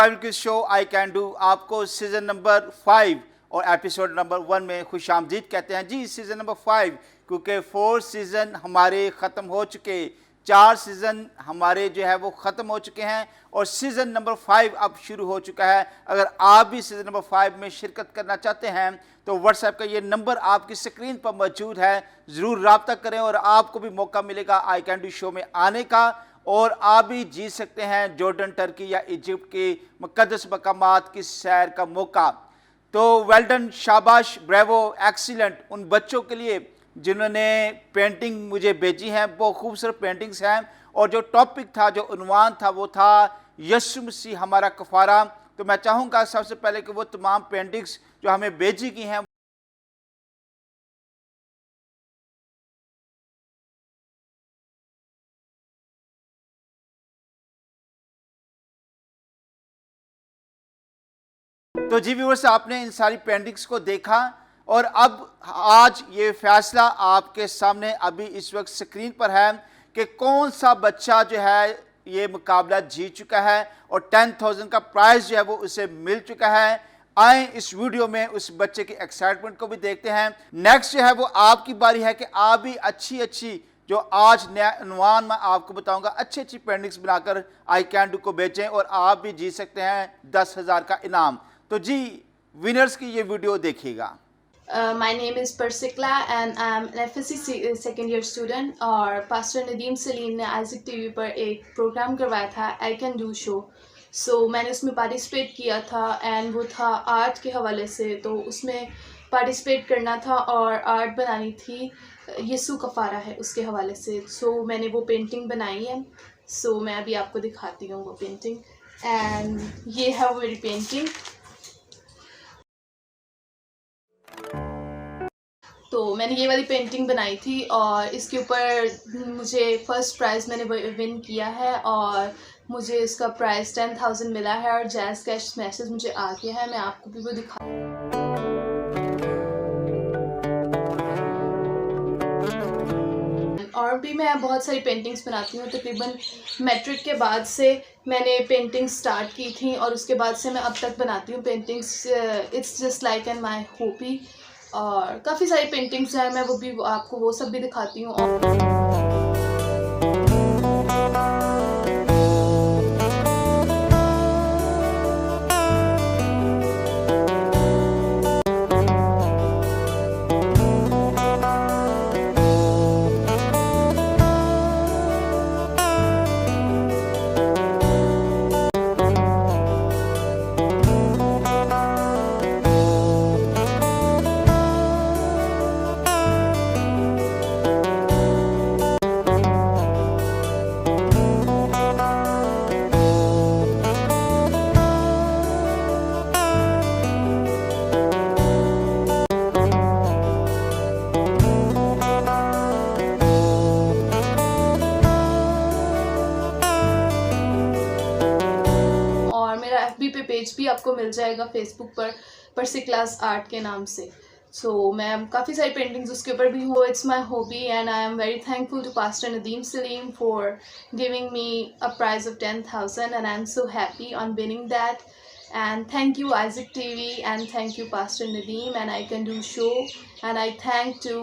Bible quiz show I can do आपको season number 5 और episode number 1 में खुश आमदीद कहते हैं। जी सीजन नंबर 5, क्योंकि 4 सीज़न हमारे ख़त्म हो चुके, 4 सीज़न हमारे जो है वो ख़त्म हो चुके हैं और सीज़न नंबर 5 अब शुरू हो चुका है। अगर आप भी सीज़न नंबर 5 में शिरकत करना चाहते हैं तो व्हाट्सएप का ये नंबर आपकी स्क्रीन पर मौजूद है, ज़रूर रब्ता करें और आपको भी मौका मिलेगा आई कैन डू शो में आने का और आप भी जीत सकते हैं जॉर्डन, टर्की या इजिप्ट के मुक़द्दस मकामात की सैर का मौका। तो वेल डन, शाबाश, ब्रेवो, एक्सीलेंट उन बच्चों के लिए जिन्होंने पेंटिंग मुझे भेजी हैं। बहुत खूबसूरत पेंटिंग्स हैं और जो टॉपिक था, जो उन्वान था, वो था यीशु मसीह हमारा कफ़ारा। तो मैं चाहूँगा सबसे पहले कि वो तमाम पेंटिंग्स जो हमें भेजी गई हैं तो जी व्यूअर्स, आपने इन सारी पेंटिंग्स को देखा और अब आज ये फैसला आपके सामने अभी इस वक्त स्क्रीन पर है कि कौन सा बच्चा जो है ये मुकाबला जीत चुका है और 10,000 का प्राइज जो है वो उसे मिल चुका है। आए इस वीडियो में उस बच्चे की एक्साइटमेंट को भी देखते हैं। नेक्स्ट जो है वो आपकी बारी है कि आप भी अच्छी जो आज नया अनुमान मैं आपको बताऊंगा, अच्छी पेंटिंग्स बनाकर आई कैन डू को बेचें और आप भी जीत सकते हैं 10,000 का इनाम। तो जी विनर्स की ये वीडियो देखिएगा। My name is Persikla and I'm an FSC second year student और पास्टर नदीम सलीम ने आइज़िक टीवी पर एक प्रोग्राम करवाया था आई कैन डू शो। सो मैंने उसमें पार्टिसिपेट किया था एंड वो था आर्ट के हवाले से, तो उसमें पार्टिसिपेट करना था और आर्ट बनानी थी यीशु कफ़ारा है उसके हवाले से। सो मैंने वो पेंटिंग बनाई है। सो मैं अभी आपको दिखाती हूँ वो पेंटिंग एंड ये है वो मेरी पेंटिंग। तो मैंने ये वाली पेंटिंग बनाई थी और इसके ऊपर मुझे फ़र्स्ट प्राइज़ मैंने विन किया है और मुझे इसका प्राइस 10,000 मिला है और जैज़ कैश मैसेज मुझे आ गया है। मैं आपको भी वो दिखा और भी मैं बहुत सारी पेंटिंग्स बनाती हूँ। तकरीबन मैट्रिक के बाद से मैंने पेंटिंग स्टार्ट की थी और उसके बाद से मैं अब तक बनाती हूँ paintings. It's just like an my hobby और काफ़ी सारी पेंटिंग्स हैं, मैं वो भी आपको वो सब भी दिखाती हूँ। FB पे पेज भी आपको मिल जाएगा फेसबुक पर परसिक्लास आर्ट के नाम से। सो मैं काफ़ी सारी पेंटिंग्स उसके ऊपर भी हूँ। It's my hobby and I am very thankful to pastor Nadeem Saleem for giving me a prize of 10,000 and I am so happy on winning that. And thank you Isaac TV and thank you Pastor Nadeem and I Can Do show and I thank to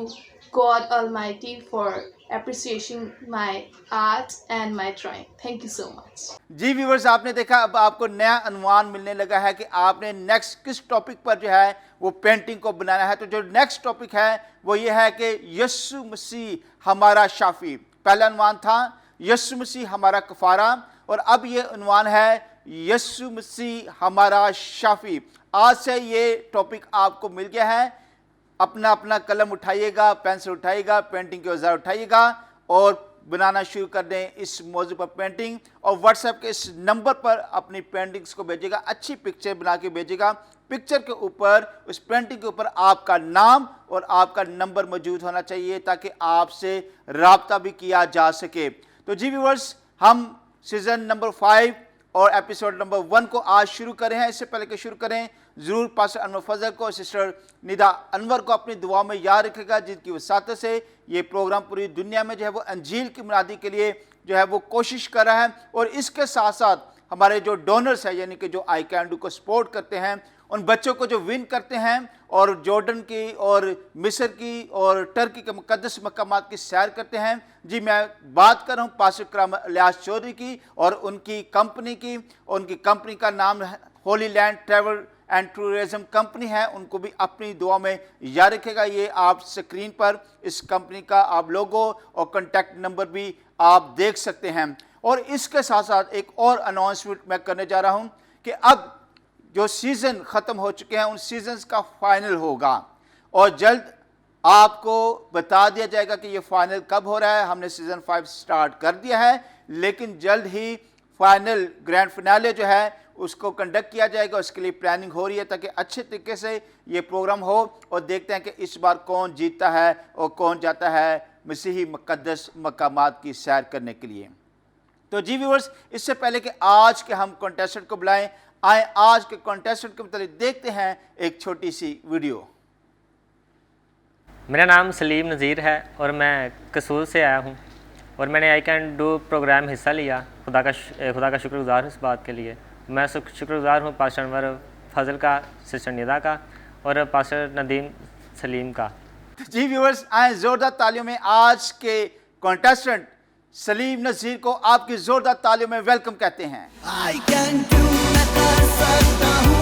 God Almighty for appreciating my art and my drawing. Thank you so much. जी viewers, आपने देखा अब आपको नया अनुमान मिलने लगा है कि आपने नेक्स्ट किस टॉपिक पर जो है वो पेंटिंग को बनाना है। तो जो नेक्स्ट टॉपिक है वो ये है कि यीशु मसीह हमारा शाफी। पहला अनुमान था यीशु मसीह हमारा कफ़ारा और अब ये अनुमान है यीशु मसीह हमारा शाफी। आज से ये टॉपिक आपको मिल गया है। अपना अपना कलम उठाइएगा, पेंसिल उठाइएगा, पेंटिंग के औजार उठाइएगा और बनाना शुरू कर दें इस मौजू पर पेंटिंग और व्हाट्सएप के इस नंबर पर अपनी पेंटिंग्स को भेजिएगा। अच्छी पिक्चर बना के भेजिएगा। पिक्चर के ऊपर, उस पेंटिंग के ऊपर आपका नाम और आपका नंबर मौजूद होना चाहिए ताकि आपसे रब्ता भी किया जा सके। तो जी व्यूअर्स, हम सीज़न नंबर 5 और एपिसोड नंबर 1 को आज शुरू करें हैं। इससे पहले कि शुरू करें, ज़रूर पास्टर अनवर फजल को और सिस्टर निदा अनवर को अपनी दुआ में याद रखेगा, जिनकी वसात से ये प्रोग्राम पूरी दुनिया में जो है वो अंजील की मुनादी के लिए जो है वो कोशिश कर रहा है। और इसके साथ साथ हमारे जो डोनर्स हैं, यानी कि जो आई कैन डू को सपोर्ट करते हैं, उन बच्चों को जो विन करते हैं और जॉर्डन की और मिस्र की और टर्की के मुक़द्दस मकामात की सैर करते हैं। जी, मैं बात कर रहा हूँ पास्टर इकराम इलियास चौधरी की और उनकी कंपनी की। उनकी कंपनी का नाम Holi land travel and tourism company है। उनको भी अपनी दुआ में याद रखेगा। ये आप स्क्रीन पर इस कंपनी का आप लोगो और कॉन्टैक्ट नंबर भी आप देख सकते हैं। और इसके साथ साथ एक और अनाउंसमेंट मैं करने जा रहा हूँ कि अब जो सीज़न ख़त्म हो चुके हैं उन सीजन्स का फाइनल होगा और जल्द आपको बता दिया जाएगा कि ये फाइनल कब हो रहा है। हमने सीज़न 5 स्टार्ट कर दिया है, लेकिन जल्द ही फाइनल ग्रैंड फिनाले जो है उसको कंडक्ट किया जाएगा। उसके लिए प्लानिंग हो रही है ताकि अच्छे तरीके से ये प्रोग्राम हो और देखते हैं कि इस बार कौन जीतता है और कौन जाता है मसीही मुक़द्दस मकामात की सैर करने के लिए। तो जी व्यूअर्स, इससे पहले कि आज के हम कॉन्टेस्टेंट को बुलाएं, आए आज के कॉन्टेस्टेंट के मतलब देखते हैं एक छोटी सी वीडियो। मेरा नाम सलीम नज़ीर है और मैं कसूर से आया हूँ और मैंने आई कैन डू प्रोग्राम हिस्सा लिया। खुदा का शुक्रगुज़ार हूँ इस बात के लिए। मैं शुक्रगुज़ार हूँ पास्टर अनवर फजल का, सिस्टर निदा का और पास्टर नदीम सलीम का। जी व्यूअर्स, आए ज़ोरदार तालियों में आज के कॉन्टेस्टेंट सलीम नज़ीर को आपकी ज़ोरदार तालियों में वेलकम कहते हैं। I can do, मैं कर सकता हूँ।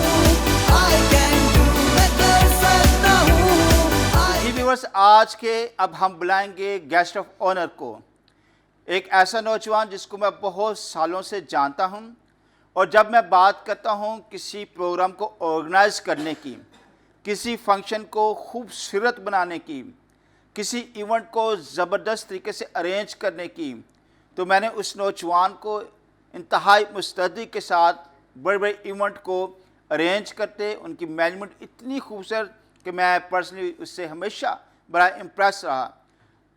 I can do, मैं कर सकता हूँ। जी व्यूअर्स, आज के अब हम बुलाएंगे गेस्ट ऑफ ऑनर को, एक ऐसा नौजवान जिसको मैं बहुत सालों से जानता हूं और जब मैं बात करता हूं किसी प्रोग्राम को ऑर्गेनाइज करने की, किसी फंक्शन को खूबसूरत बनाने की, किसी इवेंट को ज़बरदस्त तरीके से अरेंज करने की, तो मैंने उस नौजवान को इंतहाई मुस्तैदी के साथ बड़े बड़े इवेंट को अरेंज करते, उनकी मैनेजमेंट इतनी खूबसूरत कि मैं पर्सनली उससे हमेशा बड़ा इम्प्रेस रहा।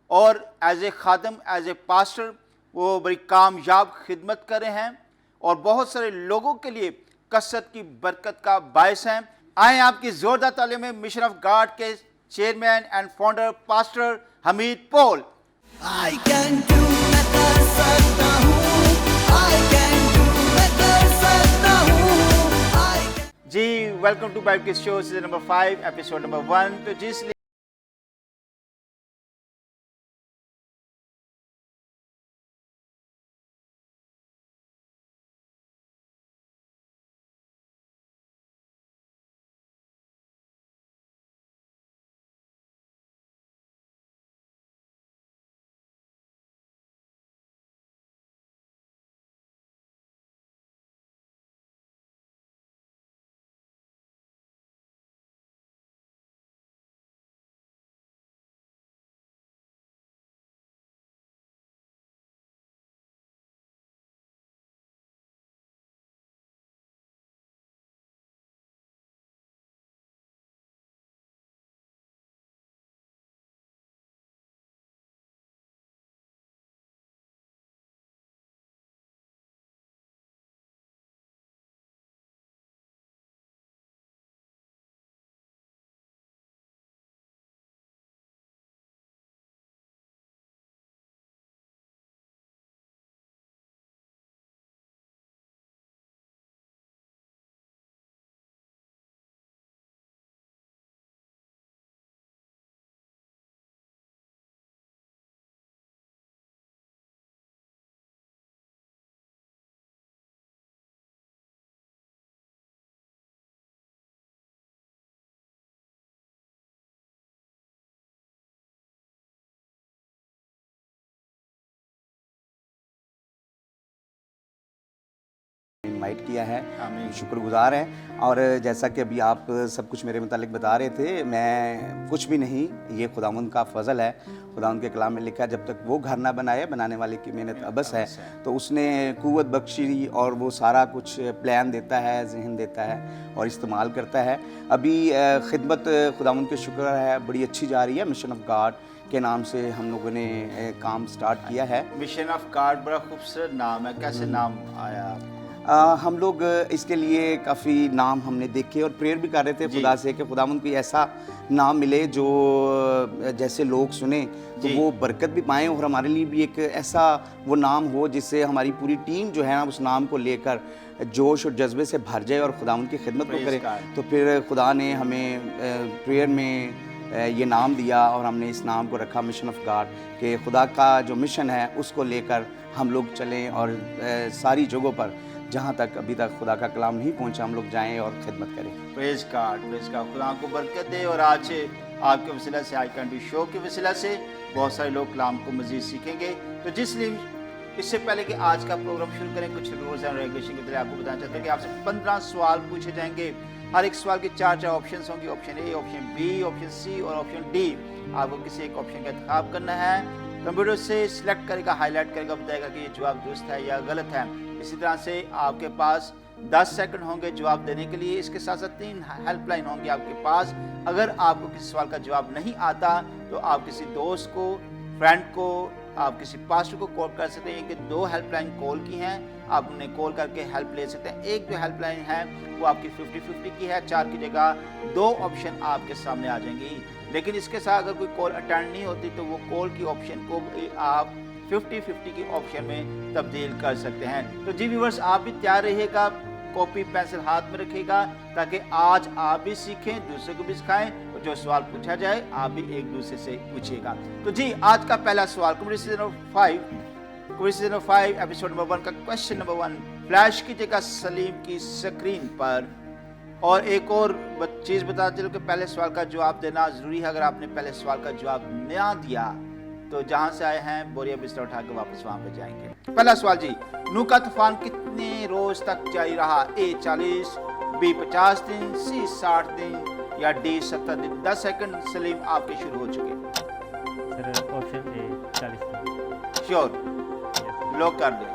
और एज ए खादम, एज ए पास्टर वो बड़ी कामयाब खिदमत कर रहे हैं और बहुत सारे लोगों के लिए कसरत की बरकत का बायस हैं। आए आपकी ज़ोरदार तालियों में मिशन ऑफ गॉड के chairman and founder pastor Hamid Paul. I can do, मैं कर सकता हूँ। I can do, मैं कर सकता हूँ। I can... जी, welcome to Bible kids show season number 5 episode number 1। तो जिस इनवाइट किया है, आमीन। शुक्रगुजार हैं। और जैसा कि अभी आप सब कुछ मेरे मुतालिक बता रहे थे, मैं कुछ भी नहीं, ये खुदावंद का फ़ज़ल है। खुदावंद के कलाम में लिखा है, जब तक वो घर ना बनाए बनाने वाले की मेहनत अबस है। तो उसने कुव्वत बख्शी और वो सारा कुछ प्लान देता है, जहन देता है और इस्तेमाल करता है। अभी खिदमत खुदावंद के शुक्र है बड़ी अच्छी जा रही है। मिशन ऑफ गॉड के नाम से हम लोगों ने काम स्टार्ट किया है। मिशन ऑफ गॉड बड़ा खूबसूरत नाम है, कैसे नाम आया? हम लोग इसके लिए काफ़ी नाम हमने देखे और प्रेयर भी कर रहे थे खुदा से कि खुदावंद कोई ऐसा नाम मिले जो जैसे लोग सुने तो वो बरकत भी पाएँ और हमारे लिए भी एक ऐसा वो नाम हो जिससे हमारी पूरी टीम जो है ना उस नाम को लेकर जोश और जज्बे से भर जाए और खुदावंद की खिदमत को Praise करे, God. तो फिर खुदा ने हमें प्रेयर में ये नाम दिया और हमने इस नाम को रखा मिशन ऑफ गॉड, कि खुदा का जो मिशन है उसको लेकर हम लोग चलें और सारी जगहों पर जहाँ तक अभी तक खुदा का कलाम नहीं पहुँचा हम लोग जाएं और खिदमत करें। प्रेज गॉड, खुदा को बरकत दे। और आज आपके वसीला से आई कैन डू शो के वसीला से बहुत सारे लोग कलाम को मज़ीद सीखेंगे। तो जिसलिए इससे पहले कि आज का प्रोग्राम शुरू करें, कुछ रूल्स एंड रेगुलेशन के तरह आपको बताना चाहते हैं कि आपसे 15 सवाल पूछे जाएंगे। हर एक सवाल के 4 ऑप्शंस होंगे, option A, option B, option C और ऑप्शन डी। आपको किसी एक ऑप्शन का इंतखाब करना है, कंप्यूटर से सिलेक्ट करेगा, हाईलाइट करेगा, बताएगा कि ये जवाब दुरुस्त है या गलत है। इसी तरह से आपके पास 10 सेकंड होंगे जवाब देने के लिए। इसके साथ साथ 3 हेल्पलाइन होंगी आपके पास। अगर आपको किसी सवाल का जवाब नहीं आता तो आप किसी दोस्त को, फ्रेंड को, आप किसी पास्टर को कॉल कर सकते हैं कि 2 हेल्पलाइन कॉल की हैं, आप उन्हें कॉल करके हेल्प ले सकते हैं। एक जो हेल्पलाइन है वो आपकी 50-50 की है, 4 की जगह 2 ऑप्शन आपके सामने आ जाएंगी। लेकिन इसके साथ अगर कोई कॉल अटेंड नहीं होती तो वो कॉल की ऑप्शन को आप 50-50 की ऑप्शन में तब्दील कर सकते हैं। तो जी व्यूअर्स, आप भी तैयार रहिएगा, कॉपी पेंसिल हाथ में रखिएगा, ताकि आज आप भी सीखें, दूसरे को भी सिखाएं, और जो सवाल पूछा जाए आप भी एक दूसरे से पूछिएगा। तो जी आज का पहला सवाल कॉमेडी सीजन 5 एपिसोड नंबर 1 का क्वेश्चन नंबर 1 फ्लैश कीजिएगा सलीम की स्क्रीन पर। और एक और चीज़ बता चलो कि पहले सवाल का जवाब देना ज़रूरी है। अगर आपने पहले सवाल का जवाब ना दिया तो जहाँ से आए हैं बोरिया बिस्तर उठा के वापस वहाँ पे जाएंगे। पहला सवाल जी, नूह का तूफान कितने रोज तक जारी रहा? ए 40, बी 50 दिन, सी 60 दिन या डी 70 दिन। 10 सेकंड सलीम आपके शुरू हो चुके। सर ऑप्शन ए 40 दिन। श्योर, लॉक कर दें।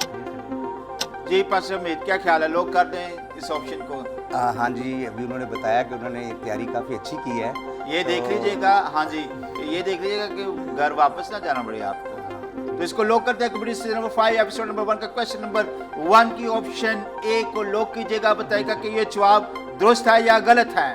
जी पास्टर अमीर, क्या ख्याल है, लॉक कर दें इस ऑप्शन को? हाँ जी, अभी उन्होंने बताया कि उन्होंने तैयारी काफ़ी अच्छी की है। ये देख लीजिएगा, हाँ जी, ये देख लीजिएगा कि घर वापस ना जाना पड़े आपको। तो इसको लॉक करते हैं। Kabaddi season number 5 episode number 1 का क्वेश्चन नंबर 1 की ऑप्शन ए को लॉक कीजिएगा, बताएगा कि ये जवाब दुरुस्त है या गलत है।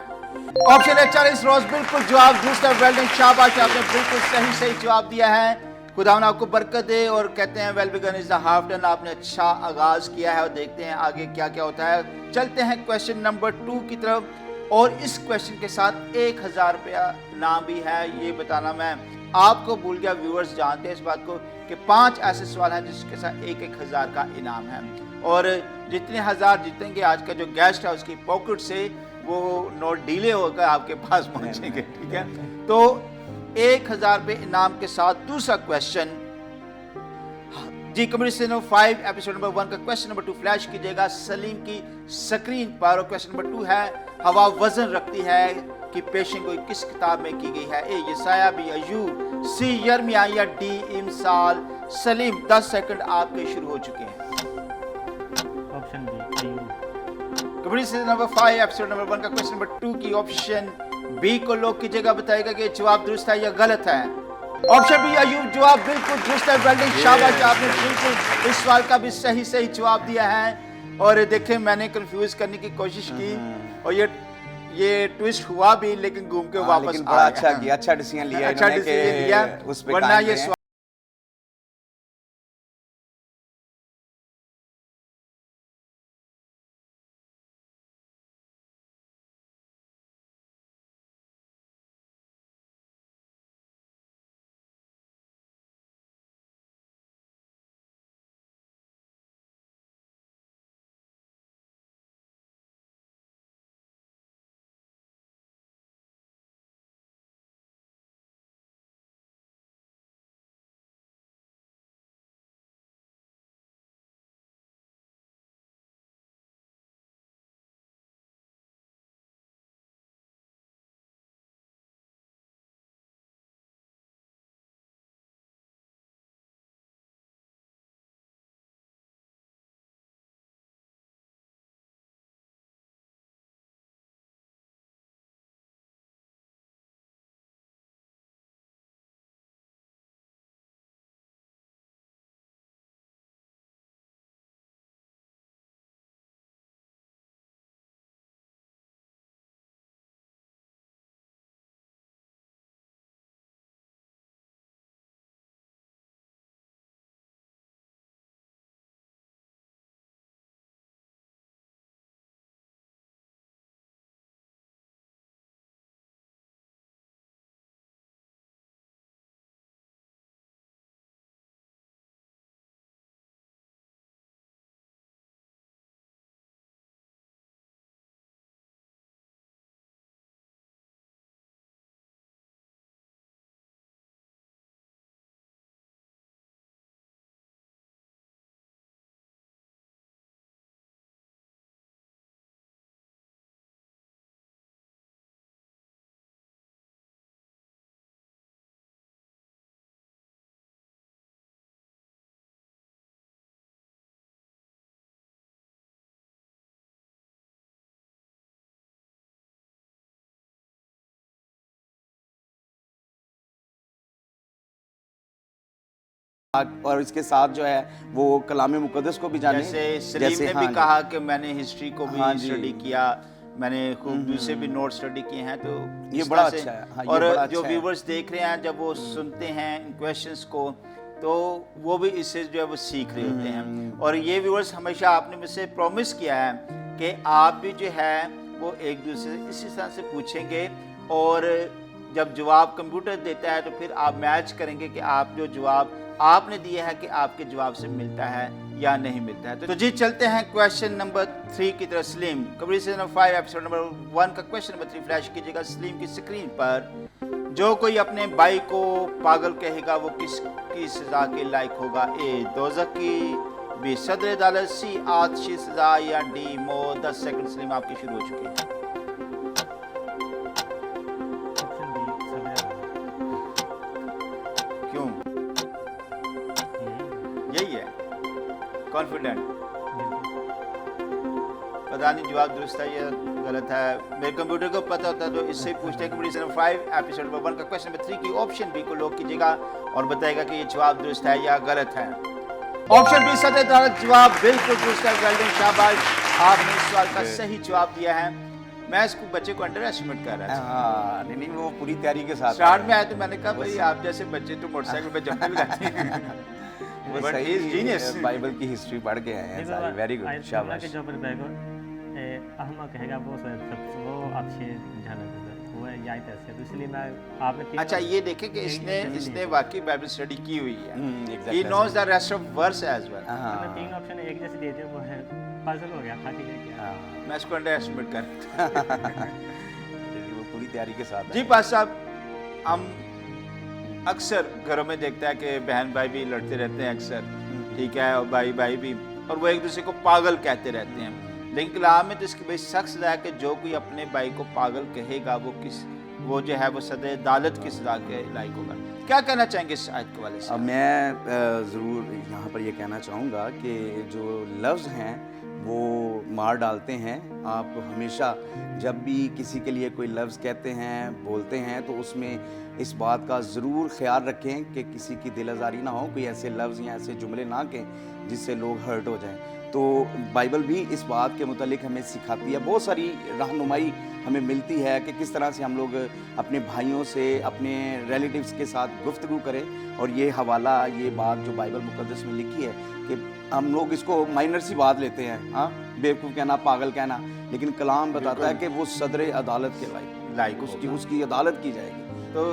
ऑप्शन है 40 रोज, बिल्कुल जवाब दुरुस्त है। वेल डन, शाबाश, आपने बिल्कुल सही जवाब दिया है। खुदावन आपको बरकत दे। और कहते हैं well begun is the half done, आपने अच्छा आगाज किया है और देखते हैं आगे क्या क्या होता है। चलते हैं क्वेश्चन नंबर 2 की तरफ। और इस क्वेश्चन के साथ 1000 रुपया इनाम भी है। ये बताना मैं आपको भूल गया, व्यूअर्स जानते हैं इस बात को कि 5 ऐसे सवाल हैं जिसके साथ 1000 का इनाम है। और जितने हजार जीतेंगे आज का जो गेस्ट है उसकी पॉकेट से वो नोट डीले होकर आपके पास पहुंचेंगे, ठीक है। तो 1000 रुपये इनाम के साथ दूसरा क्वेश्चन जी कॉमेडी सीजन 5 एपिसोड नंबर 1 का क्वेश्चन नंबर 2 फ्लैश कीजिएगा सलीम की स्क्रीन पर। और क्वेश्चन नंबर 2 है, हवा वजन रखती है कि पेशिंग कोई किस किताब में की गई है? ए यसाया, बी अय्यूब, सी यिर्मयाह या डी इमसाल। सलीम 10 सेकंड आपके शुरू हो चुके हैं। Option B Ayub. Comedy season number 5 episode number 1 का क्वेश्चन नंबर 2 की ऑप्शन बी को लॉक कीजिएगा, बताएगा कि जवाब दुरुस्त है या गलत है। ऑप्शन बी अय्यूब, जवाब बिल्कुल दुरुस्त है। वेल डन, शाबाश, आपने बिल्कुल इस सवाल का भी सही जवाब दिया है। और देखें, मैंने कंफ्यूज करने की कोशिश की और ये ट्विस्ट हुआ भी, लेकिन घूम के वापस लेकिन बड़ा अच्छा किया, अच्छा डिसीजन लिया अच्छा इन्होंने डिसीजन लिया, कि उस पे वरना कायम ये रहें। और इसके साथ जो है वो कलाम मुक़द्दस को भी जाने। जैसे सलीम ने हाँ भी जी। कहा कि मैंने हिस्ट्री को भी हाँ जी। स्टडी किया, मैंने खूब दूसरे भी नोट स्टडी किए हैं, तो ये इस बड़ा तरह से। अच्छा है। हाँ, ये और बड़ा जो अच्छा है। व्यूवर्स देख रहे हैं जब वो सुनते हैं इन क्वेश्चंस को, तो वो भी इससे जो है वो सीख रहे होते हैं। और ये व्यूवर्स हमेशा आपने मुझसे प्रॉमिस किया है कि आप भी जो है वो एक दूसरे से इसी तरह से पूछेंगे, और जब जवाब कंप्यूटर देता है तो फिर आप मैच करेंगे कि आप जो जवाब आपने दिया है कि आपके जवाब से मिलता है या नहीं मिलता है। तो जी चलते हैं क्वेश्चन नंबर 3 की तरफ। सलीम, कबरी सीजन नंबर 5 एपिसोड नंबर 1 का क्वेश्चन नंबर 3 फ्लैश कीजिएगा सलीम की स्क्रीन पर। जो कोई अपने भाई को पागल कहेगा वो किसकी सजा के लायक होगा? ए दोज़ख की, बी सदर अदालत, सी आतिशी सजा, या डी मौत। 10 सेकंड सलीम आपके शुरू हो चुके हैं। ऑप्शन बी सदर। क्यों? यही है कॉन्फिडेंट? पता नहीं जवाब दुरुस्त है या गलत है। मेरे कंप्यूटर को पता होता है तो इससे ही पूछते हैं कि सीजन 5 एपिसोड नंबर 1 का क्वेश्चन नंबर 3 की ऑप्शन बी को लॉक कीजिएगा और बताएगा कि ये जवाब दुरुस्त है या गलत है। ऑप्शन बी सदर अदालत जवाब बिल्कुल दुरुस्त है। वेल डन, शाबाश, आपने इस सवाल का सही जवाब दिया है। मैं इसको बच्चे को अंडर एस्टिमेट कर रहा था। हाँ, नहीं वो पूरी तैयारी के साथ स्टार्ट में आया तो मैंने कहा भाई आप जैसे बच्चे तो मोटरसाइकिल पे जंपते भी रहते हैं। वो But he is सही genius. बाइबल की हिस्ट्री पढ़ के आए हैं सारी। वेरी गुड, शाबाश। के जो पर बैगो अहमक कहेगा वो वो अच्छे जाना वो है या ऐसे, तो इसलिए मैं आपने तीन अच्छा ये देखें कि इसने वाकई बाइबल स्टडी की हुई है। exactly. He knows the rest of verse as well. मैंने तीन ऑप्शन एक जैसे दे दिए, वो है पजल हो गया था कि क्या। मैं इसको अंडर एस्टिमेट कर। वो पूरी तैयारी के साथ जी है। पास साहब, हम अक्सर घरों में देखते हैं कि बहन भाई भी लड़ते रहते हैं अक्सर, ठीक है, और भाई भाई भी, और वो एक दूसरे को पागल कहते रहते हैं। लेकिन कलाम में तो इसकी भाई सख्त सजा है कि जो कोई अपने भाई को पागल कहेगा वो जो है वो सदर अदालत की सजा के लायक होगा। क्या कहना चाहेंगे इस आयत के वाले से? अब मैं ज़रूर यहाँ पर ये कहना चाहूँगा कि जो लफ्ज़ हैं वो मार डालते हैं। आप हमेशा जब भी किसी के लिए कोई लफ्ज़ कहते हैं, बोलते हैं, तो उसमें इस बात का ज़रूर ख्याल रखें कि किसी की दिल आज़ारी ना हो, कोई ऐसे लफ्ज़ या ऐसे जुमले ना कहें जिससे लोग हर्ट हो जाएं। तो बाइबल भी इस बात के मुतालिक हमें सिखाती है, बहुत सारी रहनुमाई हमें मिलती है कि किस तरह से हम लोग अपने भाइयों से, अपने रिलेटिव्स के साथ गुफ्तगू करें। और ये हवाला, ये बात जो बाइबल मुक़द्दस में लिखी है कि हम लोग इसको माइनर सी बात लेते हैं, हाँ, बेवकूफ़ कहना, पागल कहना, लेकिन कलाम बताता है कि वो सदर अदालत के लायक उसकी अदालत की जाएगी। तो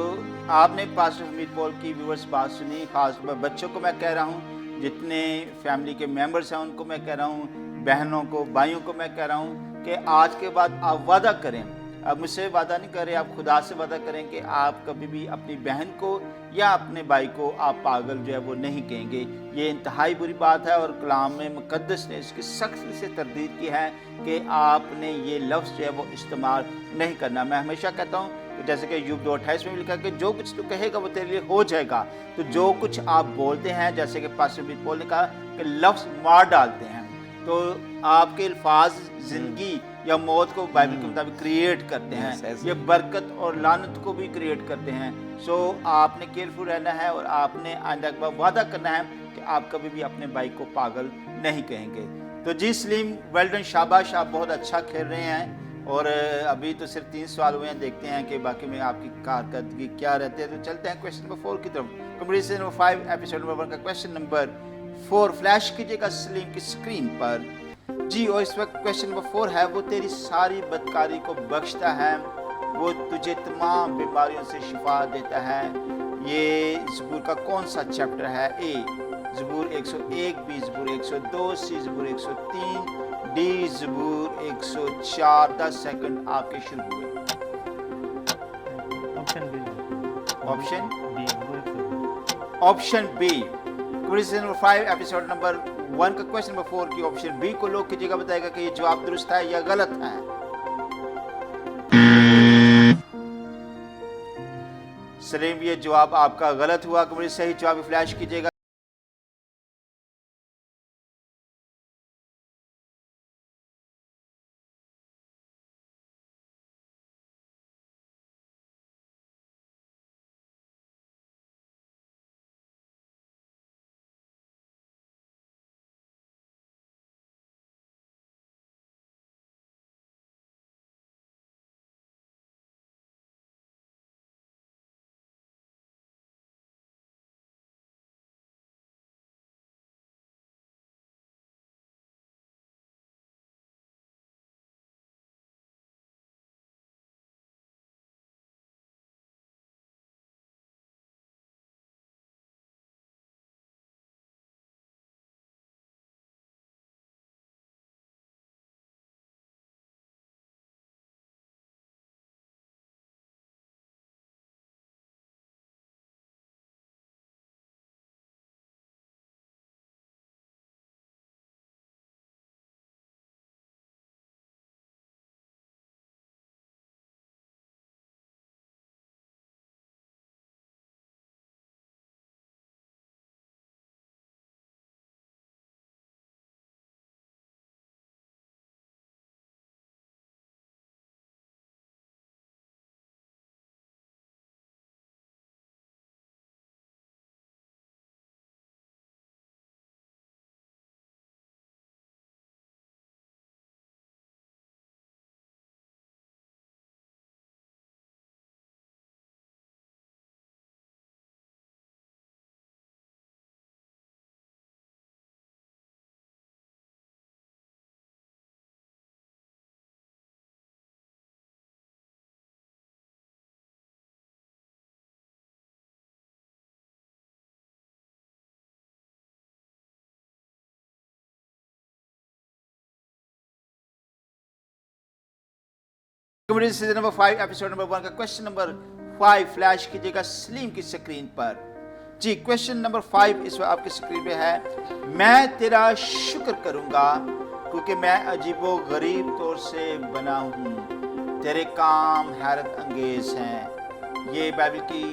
आपने पास्टर हमीद पॉल की व्यूअर्स बात सुनी, खास बच्चों को मैं कह रहा हूँ, जितने फैमिली के मेंबर्स हैं उनको मैं कह रहा हूँ, बहनों को, भाइयों को मैं कह रहा हूँ कि आज के बाद आप वादा करें, अब मुझसे वादा नहीं करें, आप खुदा से वादा करें कि आप कभी भी अपनी बहन को या अपने भाई को आप पागल जो है वो नहीं कहेंगे। ये इंतहाई बुरी बात है और कलाम में मुक़द्दस ने इसकी सख्त से तरदीद की है कि आपने ये लफ्ज़ जो है वो इस्तेमाल नहीं करना। मैं हमेशा कहता हूँ कि जैसे कि यूब 2:28 में भी लिखा है कि जो कुछ तू कहेगा वो तेरे लिए हो जाएगा। तो जो कुछ आप बोलते हैं, जैसे कि पास्टर हमीद पॉल ने कहा कि लफ्ज़ मार डालते हैं, तो आपके अल्फाज ज़िंदगी या मौत को बाइबल के मुताबिक क्रिएट करते हैं, ये बरकत और लानत को भी क्रिएट करते हैं। सो आपने केयरफुल रहना है और आपने आइंदा के बाद वादा करना है कि आप कभी भी अपने भाई को पागल नहीं कहेंगे। तो जी सलीम, वेल डन, शाबाश, आप बहुत अच्छा खेल रहे हैं। और अभी तो सिर्फ 3 सवाल हुए हैं, देखते हैं कि बाकी में आपकी कारकर्दगी क्या रहती है। तो चलते हैं क्वेश्चन नंबर 4 की तरफ। Comedy season number 5 episode number 1 का क्वेश्चन नंबर 4 फ्लैश कीजिएगा सलीम की स्क्रीन पर। जी, और इस वक्त क्वेश्चन नंबर 4 है, वो तेरी सारी बदकारी को बख्शता है, वो तुझे तमाम बीमारियों से शिफा देता है। ये ज़बूर का कौन सा चैप्टर है? ए ज़बूर 101, बी ज़बूर 102, सी ज़बूर 103, डी ज़बूर 104। 10 सेकंड आपके शुरू हुए। Option B. Option B option B. Question number 5 episode number 1 का क्वेश्चन नंबर 4 की ऑप्शन बी को लोग कीजिएगा, बताएगा कि ये जवाब दुरुस्त है या गलत है। सलीम, ये जवाब आपका गलत हुआ। कमेंट सही जवाब फ्लैश कीजिएगा। Comedy season number 5 episode number 1 का क्वेश्चन नंबर 5 फ्लैश कीजिएगा सलीम की स्क्रीन पर। जी, क्वेश्चन नंबर 5 इस वक्त आपकी स्क्रीन पे है। मैं तेरा शुक्र करूंगा क्योंकि मैं अजीबो गरीब तौर से बना हूँ, तेरे काम हैरत अंगेज हैं। ये बाइबल की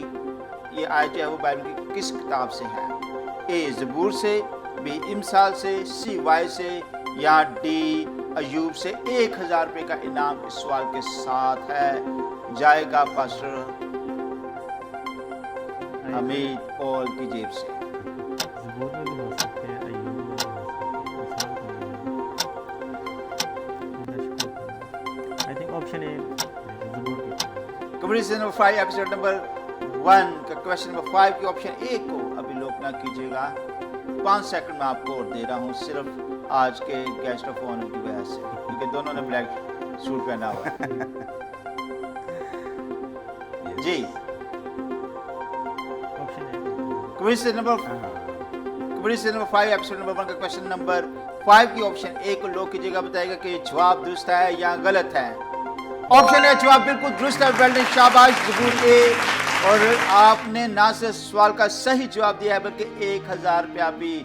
ये आयत है वो बाइबल की किस किताब से है? ए ज़बूर से, बी इमसाल से, सी वाई से या डी अयूब से। 1000 रुपये का इनाम इस सवाल के साथ है, जाएगा पास्टर हमीद पॉल की जेब से। ज़बूर में भी हो सकते हैं, अय्यूब में भी हो सकते हैं, आई थिंक ऑप्शन ए ज़बूर की। Comedy season number 5 episode number 1 का क्वेश्चन नंबर 5 की ऑप्शन ए को अभी लोक ना कीजिएगा। 5 सेकंड में आपको और दे रहा हूँ, सिर्फ आज के गेस्ट ऑफ ऑनर की वजह से, क्योंकि दोनों ने ब्लैक सूट पहना हुआ है। जी, comedy season number 5 episode number 1 का क्वेश्चन नंबर 5 की ऑप्शन ए को लोक कीजिएगा। बताएगा कि ये जवाब दुरुस्त है या गलत है। ऑप्शन ए जवाब बिल्कुल दुरुस्त है, वेल डन, शाबाश ज़बूर ए। और आपने ना सिर्फ सवाल का सही जवाब दिया है बल्कि 1000 रुपया भी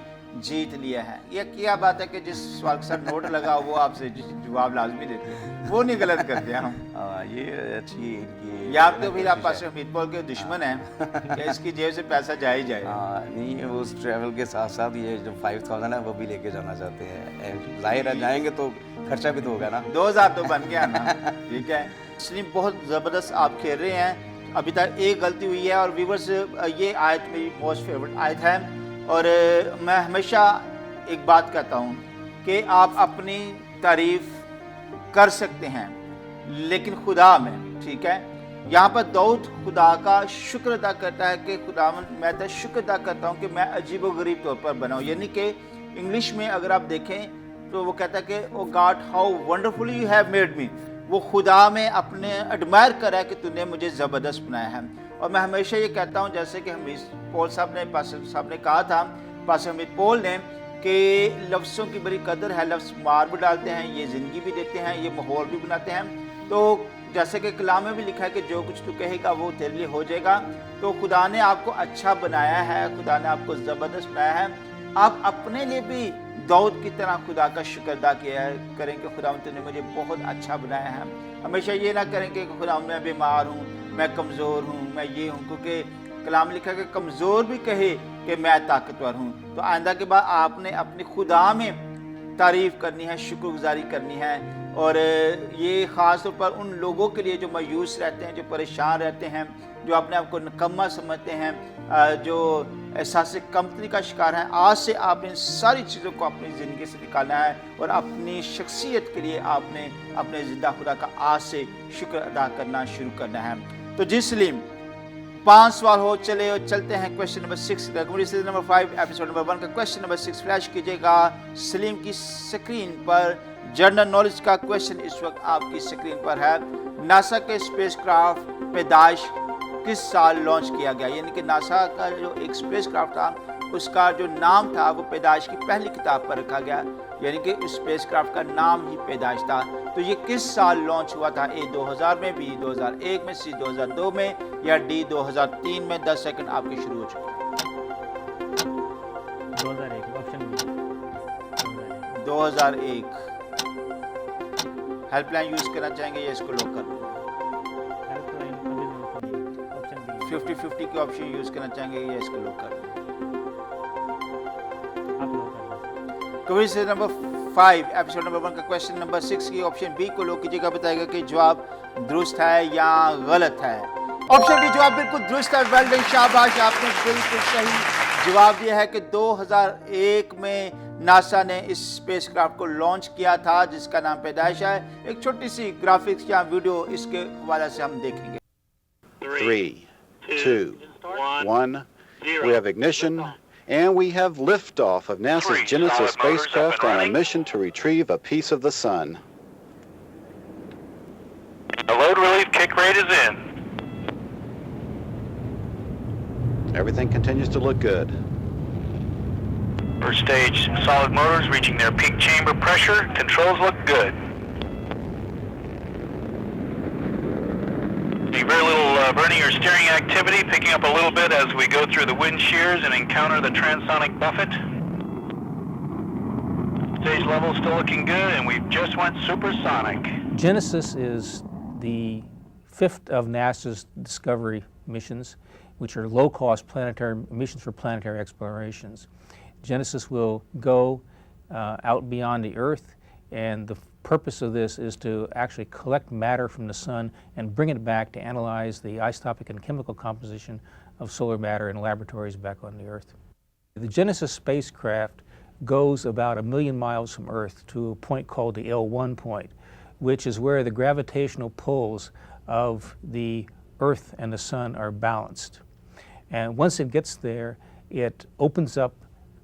जीत लिया है। ये क्या बात है कि जिस सवाल के साथ नोट लगा वो आपसे जवाब लाजमी देते हैं, वो नहीं गलत करते हम। ये अच्छी इनकी या तो फिर आप पास हमीद पॉल के दुश्मन हैं कि इसकी जेब से पैसा जाए ही जाए। नहीं, उस ट्रैवल के साथ साथ ये जो 5000 है वो भी लेके जाना चाहते हैं। जाहिर है जाएंगे तो खर्चा भी तो होगा ना। 2000 तो बन गया ना। ठीक है, इसलिए बहुत ज़बरदस्त आप खेल रहे हैं। अभी तक एक गलती हुई है और व्यूवर्स ये आयत मेरी मोस्ट फेवरेट आयत है। और मैं हमेशा एक बात कहता हूँ कि आप अपनी तारीफ कर सकते हैं लेकिन खुदा में, ठीक है। यहाँ पर दाऊद खुदा का शुक्र अदा करता है कि खुदा मैं तो शुक्र अदा करता हूँ कि मैं अजीब व गरीब तौर पर बना हूँ। यानी कि इंग्लिश में अगर आप देखें तो वो कहता है कि oh god how wonderfully you have made me. वो खुदा में अपने एडमायर कर रहा है कि तूने मुझे ज़बरदस्त बनाया है। और मैं हमेशा ये कहता हूँ, जैसे कि हमीद पॉल साहब ने कहा था, पास्टर हमीद पॉल ने, कि लफ्ज़ों की बड़ी कदर है। लफ्ज़ मार भी डालते हैं, ये ज़िंदगी भी देते हैं, ये माहौल भी बनाते हैं। तो जैसे कि कलाम में भी लिखा है कि जो कुछ तू कहेगा वो तेरे लिए हो जाएगा। तो खुदा ने आपको अच्छा बनाया है, खुदा ने आपको ज़बरदस्त बनाया है। आप अपने लिए भी दाऊद की तरह खुदा का शुक्र अदा किया करें कि खुदा तूने मुझे बहुत अच्छा बनाया है। हमेशा ये ना करें कि खुदा मैं बीमार हूँ, मैं कमज़ोर हूँ, मैं ये हूँ, क्योंकि कलाम लिखा है कि कमज़ोर भी कहे कि मैं ताकतवर हूँ। तो आइंदा के बाद आपने अपनी खुदा में तारीफ़ करनी है, शुक्रगुजारी करनी है। और ये ख़ास तौर पर उन लोगों के लिए जो मायूस रहते हैं, जो परेशान रहते हैं, जो अपने आप को निकम्मा समझते हैं, जो एहसास कमतरी का शिकार हैं। आज से आपने इन सारी चीज़ों को अपनी ज़िंदगी से निकालना है और अपनी शख्सियत के लिए आपने अपने ज़िंदा खुदा का आज से शुक्र अदा करना शुरू करना है। तो जी सलीम, 5 सवाल हो चले और चलते हैं क्वेश्चन नंबर 6 का। Comedy season number 5 episode number 1 का क्वेश्चन नंबर 6 फ्लैश कीजिएगा सलीम की स्क्रीन पर। जनरल नॉलेज का क्वेश्चन इस वक्त आपकी स्क्रीन पर है। नासा के स्पेसक्राफ्ट पैदाइश किस साल लॉन्च किया गया? यानी कि नासा का जो एक स्पेसक्राफ्ट था उसका जो नाम था वो पैदाइश की पहली किताब पर रखा गया, यानी कि उस स्पेसक्राफ्ट का नाम ही पैदाइश था। तो ये किस साल लॉन्च हुआ था? ए 2000 में, बी 2001 में, सी 2002 में या डी 2003 में? 10 सेकंड आपके शुरू हो चुके हैं। 2001 ऑप्शन बी 2001। हेल्पलाइन यूज करना चाहेंगे या इसको लॉक कर दूं? हेल्पलाइन अभी ऑप्शन बी 50-50 के ऑप्शन यूज करना चाहेंगे या इसको लॉक कर दूं? आप लोग कर comedy season number 5 episode number 1 का क्वेश्चन नंबर 6 की ऑप्शन बी को लॉक कीजिएगा। बताएगा कि जवाब दुरुस्त है या गलत है। ऑप्शन बी जवाब बिल्कुल दुरुस्त है, वेल डन, शाबाश, आपने बिल्कुल सही जवाब दिया है कि 2001 में नासा ने इस स्पेसक्राफ्ट को लॉन्च किया था जिसका नाम पैदाइश है। एक छोटी सी ग्राफिक्स या वीडियो इसके हवाले से हम देखेंगे। 3, 2, 1. We have ignition, and we have liftoff of NASA's Genesis spacecraft on a mission to retrieve a piece of the sun. The load relief kick rate is in. Everything continues to look good. First stage solid motors reaching their peak chamber pressure. Controls look good. see very little burning or steering activity, picking up a little bit as we go through the wind shears and encounter the transonic buffet. Stage level still looking good, and we just went supersonic. Genesis is the fifth of NASA's Discovery missions, which are low-cost planetary missions for planetary explorations. Genesis will go out beyond the Earth, and the purpose of this is to actually collect matter from the sun and bring it back to analyze the isotopic and chemical composition of solar matter in laboratories back on the Earth. The Genesis spacecraft goes about 1 million miles from Earth to a point called the L1 point, which is where the gravitational pulls of the Earth and the sun are balanced. And once it gets there, it opens up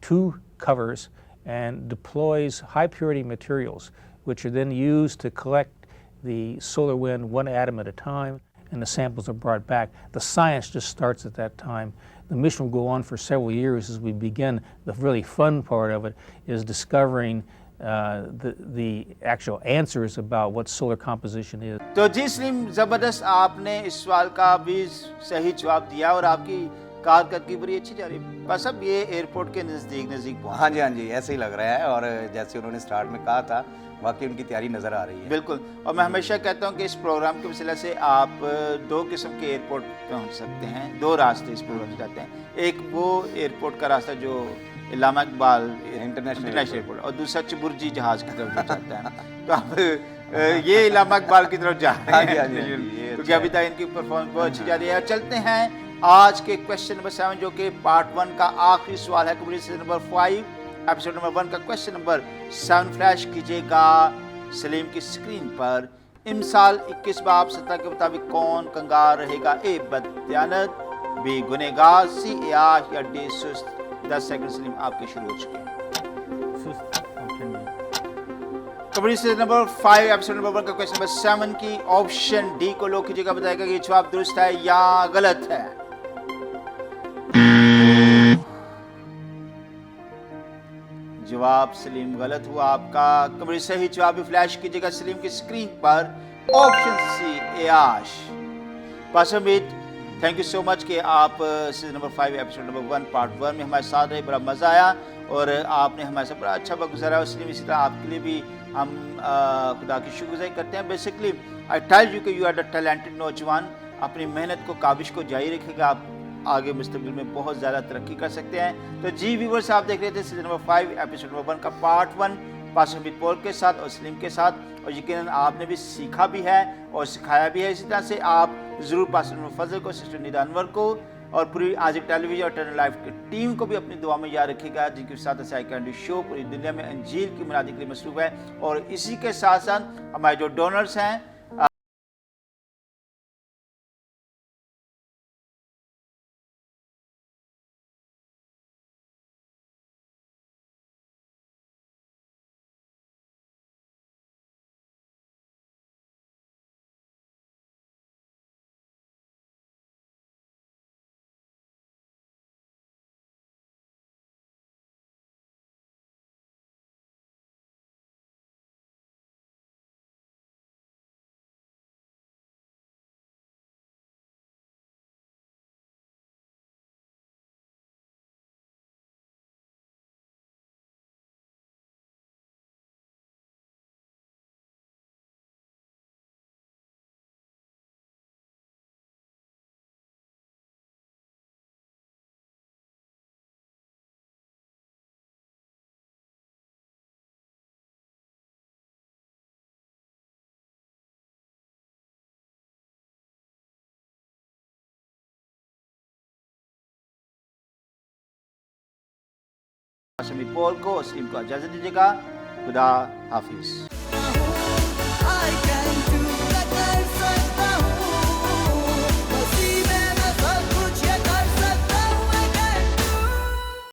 2 covers and deploys high purity materials, which are then used to collect the solar wind 1 atom at a time, and the samples are brought back. The science just starts at that time. The mission will go on for several years as we begin. The really fun part of it is discovering the actual answers about what solar composition is. तो जी सलीम, ज़बरदस्त, आपने इस सवाल का भी सही जवाब दिया और आपकी कारकर्दगी बड़ी अच्छी जा रही है। बस अब ये एयरपोर्ट के नज़दीक पहुँच। हाँ जी, ऐसे ही लग रहा है, और जैसे उन्होंने स्टार्ट में कहा था, वाकई उनकी तैयारी नज़र आ रही है। बिल्कुल, और मैं हमेशा कहता हूँ कि इस प्रोग्राम के वसीले से आप 2 किस्म के एयरपोर्ट पहुँच सकते हैं। 2 रास्ते इस प्रोग्राम से जाते हैं। एक वो एयरपोर्ट का रास्ता जो इलामा इकबाल इंटरनेशनल एयरपोर्ट, और दूसरा चुबुर्जी जहाज़ की तरफ जाता है। तो आप ये इलामा इकबाल की तरफ जा रहे हैं, क्योंकि अभी तक इनकी परफॉर्मेंस बहुत अच्छी जा रही है। चलते हैं आज के क्वेश्चन नंबर 7, जो कि पार्ट 1 का आखिरी सवाल है। कम्युनिटी नंबर 5 एपिसोड नंबर 1 का क्वेश्चन नंबर 7 फ्लैश कीजिएगा सलीम की स्क्रीन पर। इमसाल 21 बाब 17 के मुताबिक कौन कंगार रहेगा? ए बदयानत, बी गुनहगार, सी एयाश या डी सुस्त। 10 सेकंड सलीम आपके शुरू हो चुके हैं। कम्युनिटी नंबर 5 एपिसोड नंबर 1 का क्वेश्चन नंबर 7 की ऑप्शन डी को लोग कीजिएगा, बताएगा कि ये जवाब दुरुस्त है या गलत है। जवाब सलीम गलत हुआ आपका। कमरे सही जवाब भी फ्लैश कीजिएगा सलीम की स्क्रीन पर, ऑप्शन सी एयाश। पासमित, थैंक यू सो मच कि आप season number 5 episode number 1 part 1 में हमारे साथ रहे। बड़ा मज़ा आया और आपने हमारे साथ बड़ा अच्छा वक्त गुजारा। सलीम, इसी तरह आपके लिए भी हम खुदा की शुक्रगुजारी करते हैं। बेसिकली आई टेल यू कि यू आर द टैलेंटेड नौजवान। अपनी मेहनत को, काबिश को जारी रखिएगा, आप आगे मुस्तकबिल में बहुत ज़्यादा तरक्की कर सकते हैं। तो जी व्यूवर्स, आप देख रहे थे सीजन नंबर 5 एपिसोड नंबर 1 का पार्ट 1 पास्टर हमीद पॉल के साथ और सलीम के साथ, और यकीनन आपने भी सीखा भी है और सिखाया भी है। इसी तरह से आप ज़रूर पास्टर नूर फजल को, सिस्टर निदा अनवर को और पूरी आजिक टेलीविजन और टर्नर लाइफ की टीम को भी अपनी दुआ में याद रखिएगा, जिनके साथ ऐसा कैंडी शो पूरी दुनिया में अंजील की मुनादी के लिए मसरूफ़ है। और इसी के साथ साथ हमारे जो डोनर्स हैं, पास्टर हमीद पॉल को और सलीम को इजाज़त दीजिएगा। खुदा हाफिज़।